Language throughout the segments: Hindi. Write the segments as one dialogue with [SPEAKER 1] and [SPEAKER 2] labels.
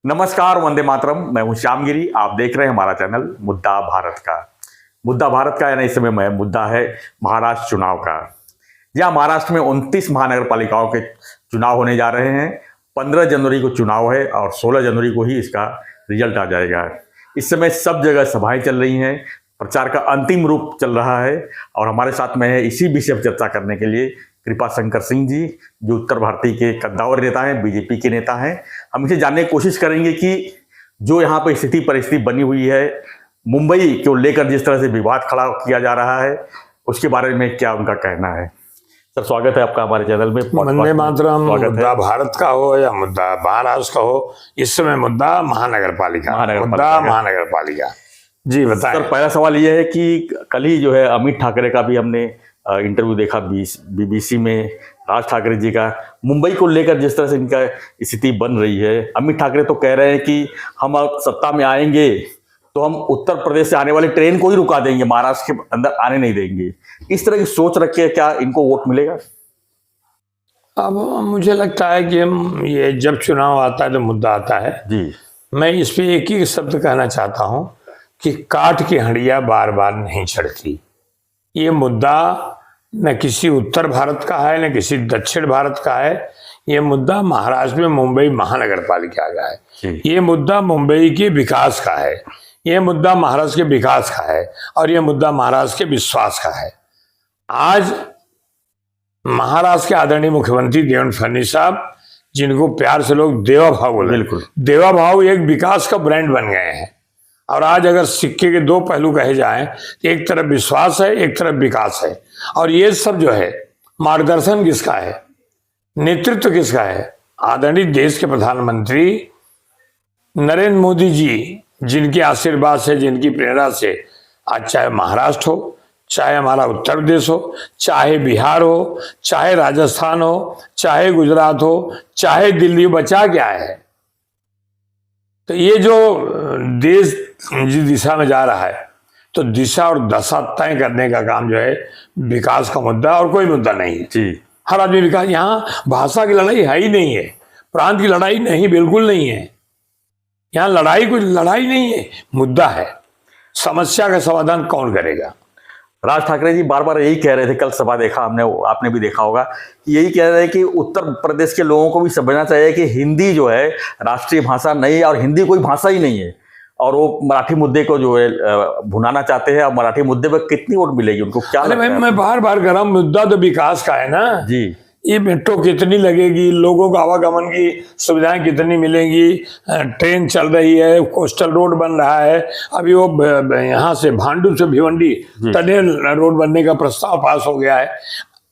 [SPEAKER 1] नमस्कार, वंदे मातरम। मैं हूं श्यामगिरी। आप देख रहे हैं हमारा चैनल मुद्दा भारत का। मुद्दा भारत का यानी इस समय में मुद्दा है महाराष्ट्र चुनाव का। यहाँ महाराष्ट्र में 29 महानगर पालिकाओं के चुनाव होने जा रहे हैं। 15 जनवरी को चुनाव है और 16 जनवरी को ही इसका रिजल्ट आ जाएगा। इस समय सब जगह सभाएं चल रही हैं, प्रचार का अंतिम रूप चल रहा है और हमारे साथ में है इसी विषय पर चर्चा करने के लिए कृपा शंकर सिंह जी, जो उत्तर भारतीय के कद्दावर नेता हैं, बीजेपी के नेता हैं। हम इसे जानने की कोशिश करेंगे कि जो यहाँ पर स्थिति परिस्थिति बनी हुई है, मुंबई को लेकर जिस तरह से विवाद खड़ा किया जा रहा है, उसके बारे में क्या उनका कहना है। सर, स्वागत है आपका हमारे चैनल में।
[SPEAKER 2] वंदे मातरम। मुद्दा भारत का हो या मुद्दा महाराष्ट्र का हो, इस समय मुद्दा महानगर पालिका जी बताएं।
[SPEAKER 1] सर, पहला सवाल यह है कि कल ही जो है अमित ठाकरे का भी हमने इंटरव्यू देखा बीबीसी में। राज ठाकरे जी का मुंबई को लेकर जिस तरह से इनका स्थिति बन रही है, अमित ठाकरे तो कह रहे हैं कि हम सत्ता में आएंगे तो हम उत्तर प्रदेश से आने वाली ट्रेन को ही रुका देंगे, महाराष्ट्र के अंदर आने नहीं देंगे। इस तरह की सोच रखे क्या इनको वोट मिलेगा?
[SPEAKER 2] अब मुझे लगता है कि ये जब चुनाव आता है तो मुद्दा आता है
[SPEAKER 1] जी।
[SPEAKER 2] मैं इस पे एक ही शब्द कहना चाहता हूं कि काठ की हंडिया बार बार नहीं चढ़ती। ये मुद्दा न किसी उत्तर भारत का है न किसी दक्षिण भारत का है। ये मुद्दा महाराष्ट्र में मुंबई महानगर पालिका का है। ये मुद्दा मुंबई के विकास का है। ये मुद्दा महाराष्ट्र के विकास का है और ये मुद्दा महाराष्ट्र के विश्वास का है। आज महाराष्ट्र के आदरणीय मुख्यमंत्री देवेंद्र फडणवीस साहब, जिनको प्यार से लोग देवा भाव बोले,
[SPEAKER 1] बिल्कुल
[SPEAKER 2] देवा भाव एक विकास का ब्रांड बन गए हैं। और आज अगर सिक्के के दो पहलू कहे जाएं, एक तरफ विश्वास है, एक तरफ विकास है। और ये सब जो है, मार्गदर्शन किसका है, नेतृत्व किसका है? आदरणीय देश के प्रधानमंत्री नरेंद्र मोदी जी, जिनके आशीर्वाद से, जिनकी प्रेरणा से आज चाहे महाराष्ट्र हो, चाहे हमारा उत्तर प्रदेश हो, चाहे बिहार हो, चाहे राजस्थान हो, चाहे गुजरात हो, चाहे दिल्ली, बचा क्या है? तो ये जो देश जिस दिशा में जा रहा है, तो दिशा और दशा तय करने का काम जो है विकास का मुद्दा और कोई मुद्दा नहीं है
[SPEAKER 1] जी।
[SPEAKER 2] हर आदमी विकास। यहाँ भाषा की लड़ाई है ही नहीं है, प्रांत की लड़ाई नहीं, बिल्कुल नहीं है। यहाँ लड़ाई कोई लड़ाई नहीं है, मुद्दा है। समस्या का समाधान कौन करेगा?
[SPEAKER 1] राज ठाकरे जी बार बार यही कह रहे थे, कल सभा देखा हमने, आपने भी देखा होगा, कि यही कह रहे हैं कि उत्तर प्रदेश के लोगों को भी समझना चाहिए कि हिंदी जो है राष्ट्रीय भाषा नहीं है और हिंदी कोई भाषा ही नहीं है। और वो मराठी मुद्दे को जो है भुनाना चाहते हैं। और मराठी मुद्दे पर कितनी वोट मिलेगी उनको, क्या लगता है?
[SPEAKER 2] मैं बार बार कह रहा हूं, मुद्दा तो विकास का है ना
[SPEAKER 1] जी।
[SPEAKER 2] ये मेट्रो कितनी लगेगी, लोगों को आवागमन की सुविधाएं कितनी मिलेंगी, ट्रेन चल रही है, कोस्टल रोड बन रहा है, अभी वो यहाँ से भांडू से भिवंडी टनल रोड बनने का प्रस्ताव पास हो गया है।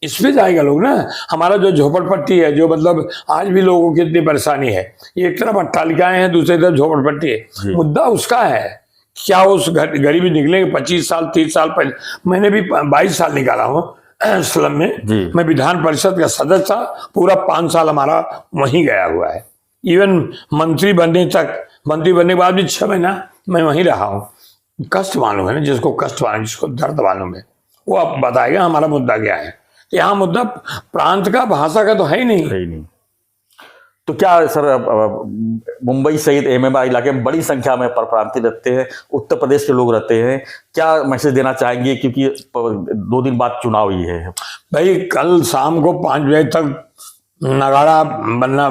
[SPEAKER 2] इस पे जाएगा लोग ना। हमारा जो झोपड़पट्टी है, जो मतलब आज भी लोगों की इतनी परेशानी है, एक तरफ अट्टालिकाएं हैं, दूसरी तरफ झोपड़पट्टी है, मुद्दा उसका है। क्या उस गरीबी निकलेंगे 25 साल 30 साल पहले? मैंने भी 22 साल निकाला हूँ स्लम में। मैं विधान परिषद का सदस्य था, पूरा 5 साल हमारा वहीं गया हुआ है। इवन मंत्री बनने के बाद भी 6 महीना मैं वहीं रहा हूँ। कष्ट मालूम है ना, जिसको कष्ट मालूम, जिसको दर्द मालूम है, वो अब बताएगा हमारा मुद्दा क्या है। तो यहाँ मुद्दा प्रांत का, भाषा का तो है ही नहीं।
[SPEAKER 1] तो क्या सर, मुंबई सहित एमएमआर इलाके में बड़ी संख्या में परप्रांतीय रहते हैं, उत्तर प्रदेश के लोग रहते हैं, क्या मैसेज देना चाहेंगे? क्योंकि 2 दिन बाद चुनाव ही है
[SPEAKER 2] भाई। कल शाम को 5 बजे तक नगाड़ा बनना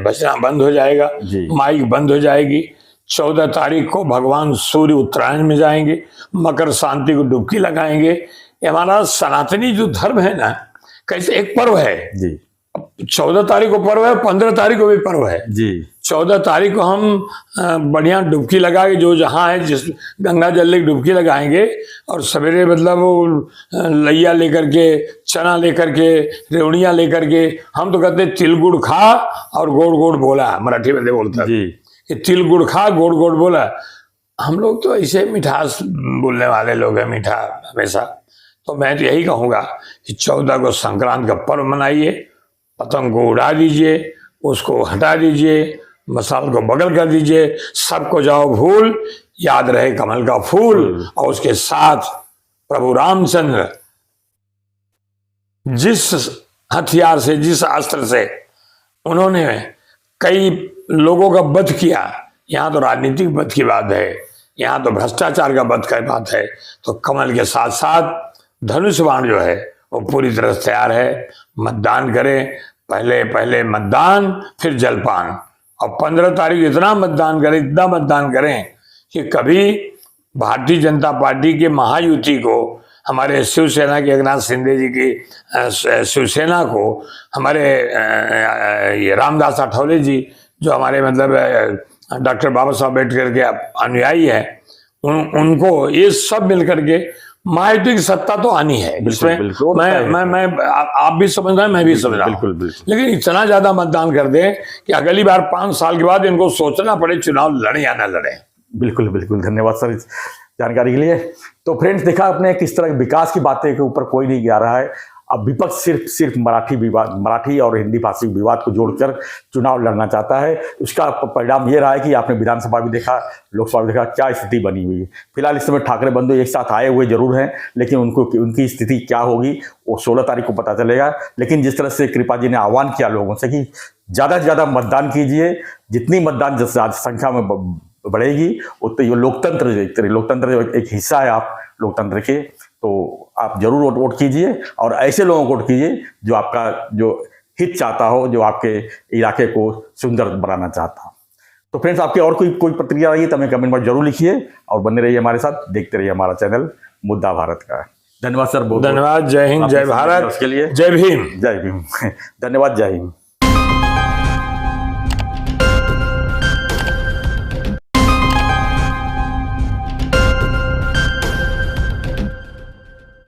[SPEAKER 2] बजना बंद हो जाएगा, माइक बंद हो जाएगी। 14 तारीख को भगवान सूर्य उत्तरायण में जाएंगे, मकर शांति को डुबकी लगाएंगे। ये हमारा सनातनी जो धर्म है ना, कैसे एक पर्व है जी। 14 तारीख को पर्व है, 15 तारीख को भी पर्व है जी। 14 तारीख को हम बढ़िया डुबकी लगाएंगे, जो जहाँ है, जिस गंगा जल लेकर डुबकी लगाएंगे। और सवेरे मतलब लैया लेकर के, चना लेकर के, रेवड़ियाँ लेकर के, हम तो कहते हैं तिल गुड़ खा और गोड़ गोड़ बोला, मराठी में बोलता जी। तिल गुड़ खा, गोड़ गोड़ बोला। हम लोग तो ऐसे मिठास बोलने वाले लोग हैं, मीठा हमेशा। तो मैं तो यही कहूँगा कि 14 को संक्रांत का पर्व मनाइए, पतंग को उड़ा दीजिए, उसको हटा दीजिए, मसाल को बगल कर दीजिए, सबको जाओ भूल, याद रहे कमल का फूल। और उसके साथ प्रभु रामचंद्र जिस हथियार से, जिस अस्त्र से उन्होंने कई लोगों का वध किया। यहाँ तो राजनीतिक वध की बात है, यहाँ तो भ्रष्टाचार का वध की बात है। तो कमल के साथ साथ धनुष बाण जो है वो पूरी तरह से तैयार है। मतदान करें, पहले मतदान फिर जलपान, और 15 तारीख इतना मतदान करें कि कभी भारतीय जनता पार्टी के महायुति को, हमारे शिवसेना के एकनाथ शिंदे जी की शिवसेना को, हमारे ये रामदास आठवले जी जो हमारे मतलब डॉक्टर बाबा साहब अम्बेडकर के अनुयायी है, उनको ये सब मिलकर के महायुति की सत्ता तो आनी है। इसमें मैं आप भी समझ रहे हैं, मैं भी समझ रहा हूं, लेकिन इतना ज्यादा मतदान कर दें कि अगली बार 5 साल के बाद इनको सोचना पड़े चुनाव लड़े या ना लड़े।
[SPEAKER 1] बिल्कुल बिल्कुल, धन्यवाद सर इस जानकारी के लिए। तो फ्रेंड्स, देखा आपने किस तरह विकास की बातें के ऊपर कोई नहीं जा रहा है। अब विपक्ष सिर्फ मराठी और हिंदी भाषी विवाद को जोड़कर चुनाव लड़ना चाहता है। उसका परिणाम ये रहा है कि आपने विधानसभा भी देखा, लोकसभा भी देखा, क्या स्थिति बनी हुई है। फिलहाल इस समय ठाकरे बंधु एक साथ आए हुए जरूर हैं, लेकिन उनकी स्थिति क्या होगी वो 16 तारीख को पता चलेगा। लेकिन जिस तरह से कृपा जी ने आह्वान किया लोगों से कि ज़्यादा से ज़्यादा मतदान कीजिए, जितनी मतदान संख्या में बढ़ेगी उतनी लोकतंत्र एक हिस्सा है आप लोकतंत्र के, तो आप जरूर वोट कीजिए और ऐसे लोगों को वोट कीजिए जो आपका जो हित चाहता हो, जो आपके इलाके को सुंदर बनाना चाहता हो। तो फ्रेंड्स, आपके और कोई प्रतिक्रिया रही तो हमें कमेंट में जरूर लिखिए और बने रहिए हमारे साथ, देखते रहिए हमारा चैनल मुद्दा भारत का। धन्यवाद सर, बहुत
[SPEAKER 2] धन्यवाद। जय हिंद, जय भारत,
[SPEAKER 1] उसके लिए
[SPEAKER 2] जय भीम।
[SPEAKER 1] धन्यवाद, जय हिंद।